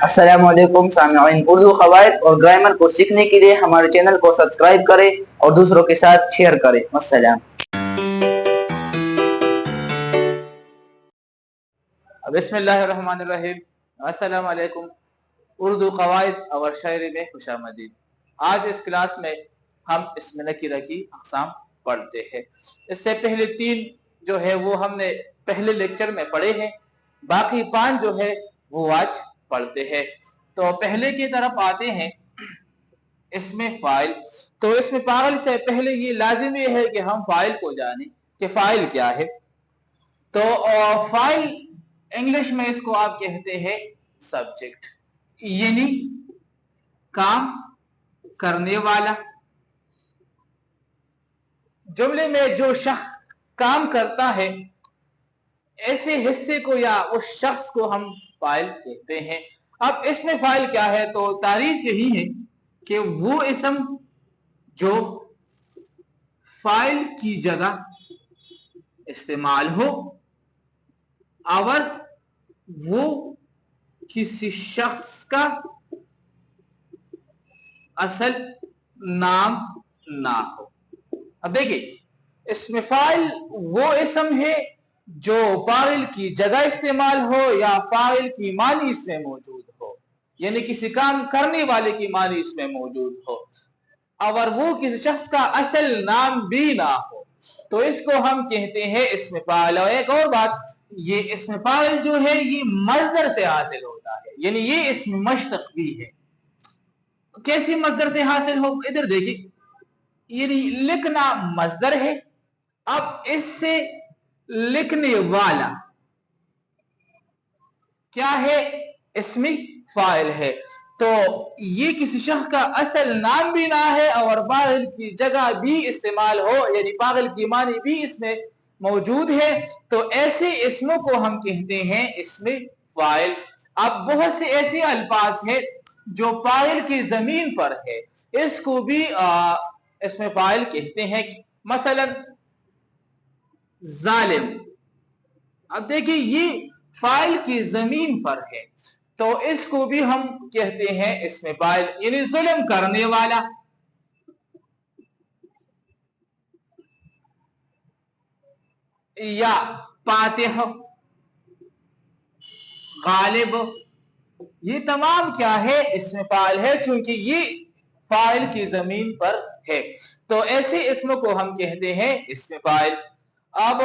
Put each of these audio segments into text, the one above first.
अस्सलाम वालेकुम सामीईन। उर्दू कवायद और ग्रामर को सीखने के लिए हमारे चैनल को सब्सक्राइब करें और दूसरों के साथ शेयर करें। अस्सलाम। बिस्मिल्लाहिर्रहमानिर्रहीम। अस्सलाम वालेकुम। उर्दू कवायद और शायरी में खुशामदीद। आज इस क्लास में हम इसमें नकीरा की अक़साम पढ़ते हैं। इससे पहले 3 जो है वो हमने पहले लेक्चर में पढ़े हैं, बाकी 5 जो है वो आज पढ़ते हैं। तो पहले की तरफ आते हैं, इसमें फाइल। तो इसमें पागल से पहले ये लाजिमी है कि हम फाइल को जानें कि फाइल क्या है। तो फाइल इंग्लिश में इसको आप कहते हैं सब्जेक्ट, यानी काम करने वाला। जुमले में जो शख्स काम करता है, ऐसे हिस्से को या उस शख्स को हम फाइल कहते हैं। अब इसमें फाइल क्या है, तो तारीफ यही है कि वो इसम जो फाइल की जगह इस्तेमाल हो और वो किसी शख्स का असल नाम ना हो। अब देखिए, इसमें फाइल वो इसम है जो फाइल की जगह इस्तेमाल हो या फाइल की मानी इसमें मौजूद हो, यानी किसी काम करने वाले की मानी इसमें मौजूद हो और वो किसी शख्स का असल नाम भी ना हो, तो इसको हम कहते हैं इसमें फाइल। और एक और बात, ये इसमें फाइल जो है ये मजदर से हासिल होता है, यानी ये इसमें मश्तक भी है। कैसी मजदर से हासिल हो, इधर देखिए, यानी लिखना मजदर है। अब इससे लिखने वाला क्या है, इसमें फाइल है। तो ये किसी शख्स का असल नाम भी ना है और फाइल की जगह भी इस्तेमाल हो, यानी फाइल की मानी भी इसमें मौजूद है, तो ऐसे इसमों को हम कहते हैं इसमें फाइल। अब बहुत से ऐसे अल्फाज है जो फाइल की जमीन पर है, इसको भी इसमें फाइल कहते हैं। मसलन जालिम। अब देखिए, ये फाइल की जमीन पर है, तो इसको भी हम कहते हैं इसमें फाइल, यानी जुल्म करने वाला। या फातिह, गालिब, ये तमाम क्या है, इसमें फाइल है, चूंकि ये फाइल की जमीन पर है, तो ऐसे इसमों को हम कहते हैं इसमें फाइल। अब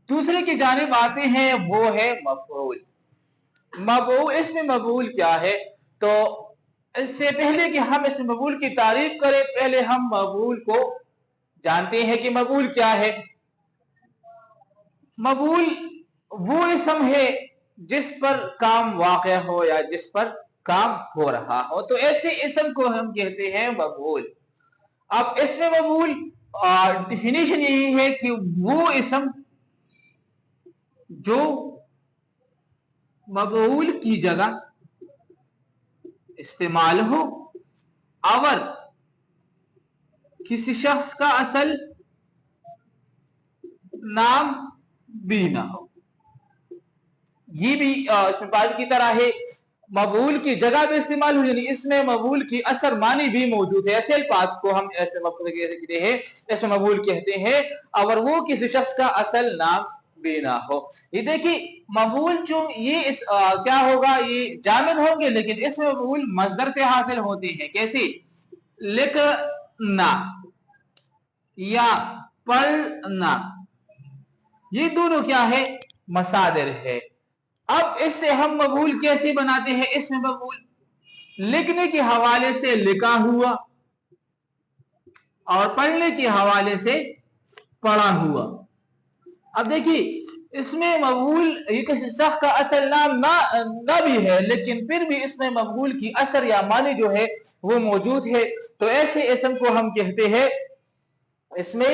दूसरे की जानिब आते हैं, वो है मफऊल। मफऊल, इसमें मफऊल क्या है, तो इससे पहले कि हम इसमें मफऊल की तारीफ करें, पहले हम मफऊल को जानते हैं कि मफऊल क्या है। मफऊल वो इसम है जिस पर काम वाक़या हो या जिस पर काम हो रहा हो, तो ऐसे इसम को हम कहते हैं मफऊल। अब इसमें मफऊल डिफिनेशन यही है कि वो इसम जो मफऊल की जगह इस्तेमाल हो और किसी शख्स का असल नाम भी ना हो। ये भी इसमें फाइल की तरह है, मफऊल की जगह भी इस्तेमाल हो, यानी इसमें मफऊल की असर मानी भी मौजूद है। ऐसे अल्फाज को हम ऐसे कहते हैं, ऐसे मफऊल कहते हैं और वो किसी शख्स का असल नाम भी ना हो। ये देखिए, मफऊल जो ये क्या होगा, ये जामिद होंगे, लेकिन इसमें मफऊल मजदर से हासिल होते हैं। कैसे, लिखना या पढ़ना, ये दोनों क्या है, मसादिर है। अब इससे हम मफऊल कैसे बनाते हैं, इसमें मफऊल लिखने के हवाले से लिखा हुआ और पढ़ने के हवाले से पढ़ा हुआ। अब देखिए, इसमें मफऊल ये किसी शख्स का असल नाम ना भी है, लेकिन फिर भी इसमें मफऊल की असर या मानी जो है वो मौजूद है, तो ऐसे इसम को हम कहते हैं इसमें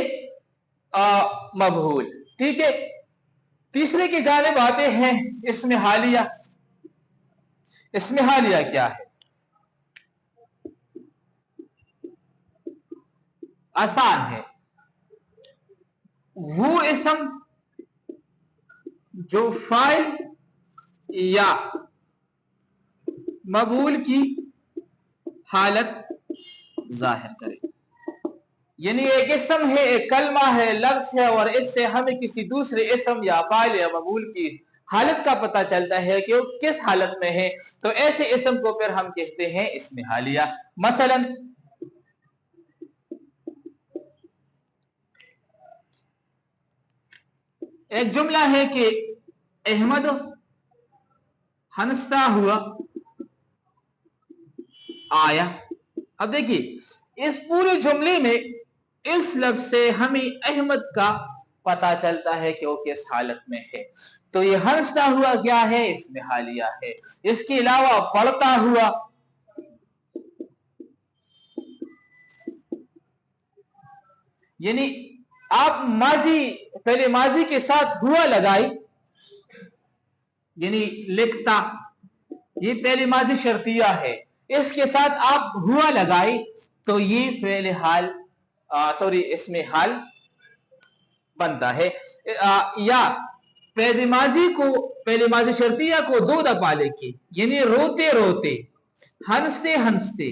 मफऊल। ठीक है, तीसरे की जानिब आते हैं, इसमें हालिया। इसमें हालिया क्या है, आसान है। वो इसम जो फाइल या मबूल की हालत जाहिर करे। यानी एक इसम है, एक कलमा है, लफ्ज है, और इससे हमें किसी दूसरे इसम या फाइल या मबूल की हालत का पता चलता है कि वो किस हालत में है, तो ऐसे इसम को फिर हम कहते हैं इसमें हालिया। मसलन एक जुमला है कि अहमद हंसता हुआ आया। अब देखिए इस पूरे जुमले में इस लफ्ज से हमें अहमद का पता चलता है कि वो किस हालत में है, तो ये हंसता हुआ क्या है, इसमें हालिया है। इसके अलावा पढ़ता हुआ, यानी आप माजी, पहले माजी के साथ हुआ लगाई, यानी लिखता, ये पहले माजी शर्तिया है, इसके साथ आप हुआ लगाई तो ये पहले हाल इसमें हाल बनता है। या पहले माजी शर्तिया को 2 दफा लिखी, यानी रोते रोते, हंसते हंसते,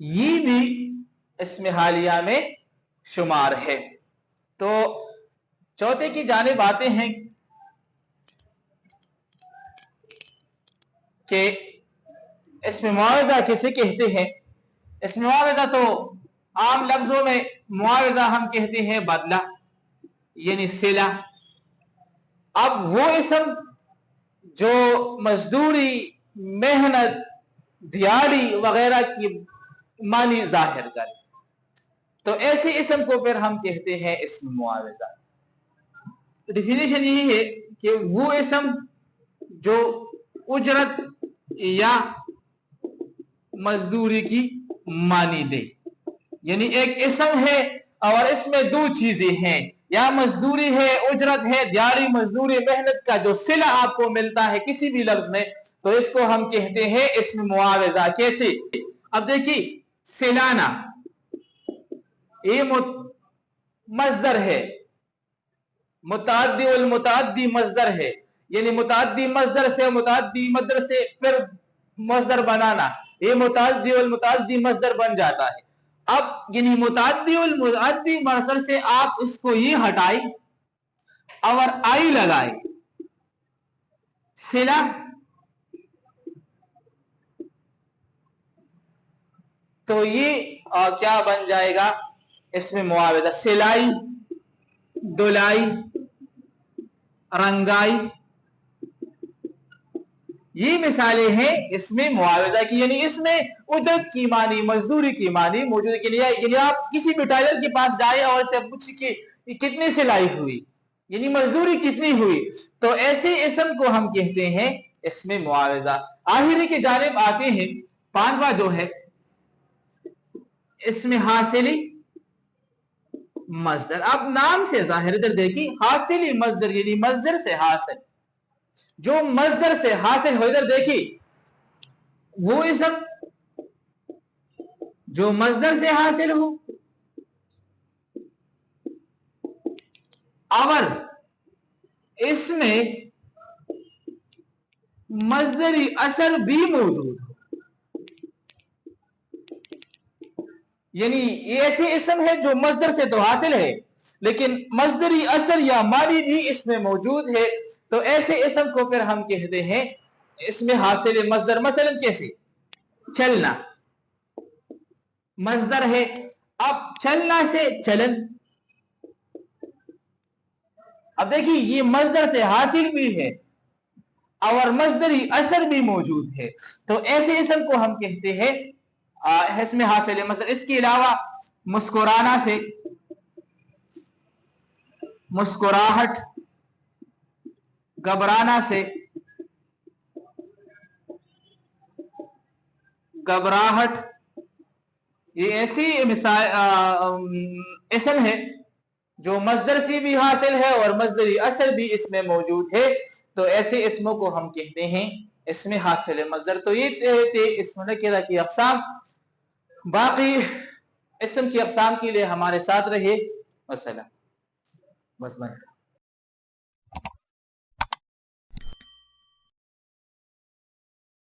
ये भी इसमें हालिया में शुमार है। तो चौथे की जानिब आते हैं कि इसमें मुआवजा किसे कहते हैं। इसमें मुआवजा तो आम लफ्जों में मुआवजा हम कहते हैं बदला, यानी सिला। अब वो इसम जो मजदूरी, मेहनत, दिहाड़ी वगैरह की मानी जाहिर करे, तो ऐसे इसम को फिर हम कहते हैं इसमें मुआवजा। डिफिनेशन यही है कि वो इसम जो उजरत या मजदूरी की मानी दे, यानी एक इसम है और इसमें 2 चीजें हैं, या मजदूरी है, उजरत है, दिहाड़ी, मजदूरी, मेहनत का जो सिला आपको मिलता है किसी भी लफ्ज में, तो इसको हम कहते हैं इसमें मुआवजा। कैसे? अब देखिए सिलाना ये मजदर है, मुताद्दी वल मुताद्दी मजदर है, यानी मुताद्दी मजदर से, मुताद्दी मजदर से फिर मजदर बनाना, ये मुताद्दी वल मुताद्दी मजदर बन जाता है। अब यानी मुताद्दी वल मुताद्दी मजदर से आप इसको ये हटाई और आई लगाई, सिला, तो ये क्या बन जाएगा इसमें मुआवजा। सिलाई, धुलाई, रंगाई, ये मिसालें हैं इसमें मुआवजा की, यानी इसमें उजरत की मानी, मजदूरी की मानी मौजूद के लिए। यानी आप किसी भी टेलर के पास जाए और से पूछे कि कितनी सिलाई हुई, यानी मजदूरी कितनी हुई, तो ऐसे इसम को हम कहते हैं इसमें मुआवजा। आखिरी की जानिब आते हैं, 5वां जो है इसमें हासिली मजदर। अब नाम से जाहिर, इधर देखिए हासिली मजदर, यानी मजदर से हासिल, जो मजदर से हासिल हो, इधर देखिए वो इसम जो मजदर से हासिल हो और इसमें मजदरी असर भी मौजूद हो, यानी ये ऐसे इसम है जो मजदर से तो हासिल है लेकिन मजदरी असर या मानी भी इसमें मौजूद है, तो ऐसे इसम को फिर हम कहते हैं इसमें हासिल मजदर। मसलन कैसे? चलना मजदर है, अब चलना से चलन, अब देखिए ये मजदर से हासिल भी है और मजदरी असर भी मौजूद है, तो ऐसे इसम को हम कहते हैं इसमें हासिल मजदर। इसके अलावा मुस्कुराना से मुस्कुराहट, घबराना से घबराहट, ये ऐसी इसम है जो मजदर से भी हासिल है और मजदरी असर भी इसमें मौजूद है, तो ऐसे इसमों को हम कहते हैं इसमें हासिल मजदर। तो ये थे इसम नकीरा की अक़साम। बाकी इसम की अक़साम के लिए हमारे साथ रहिए। अस्सलाम। बस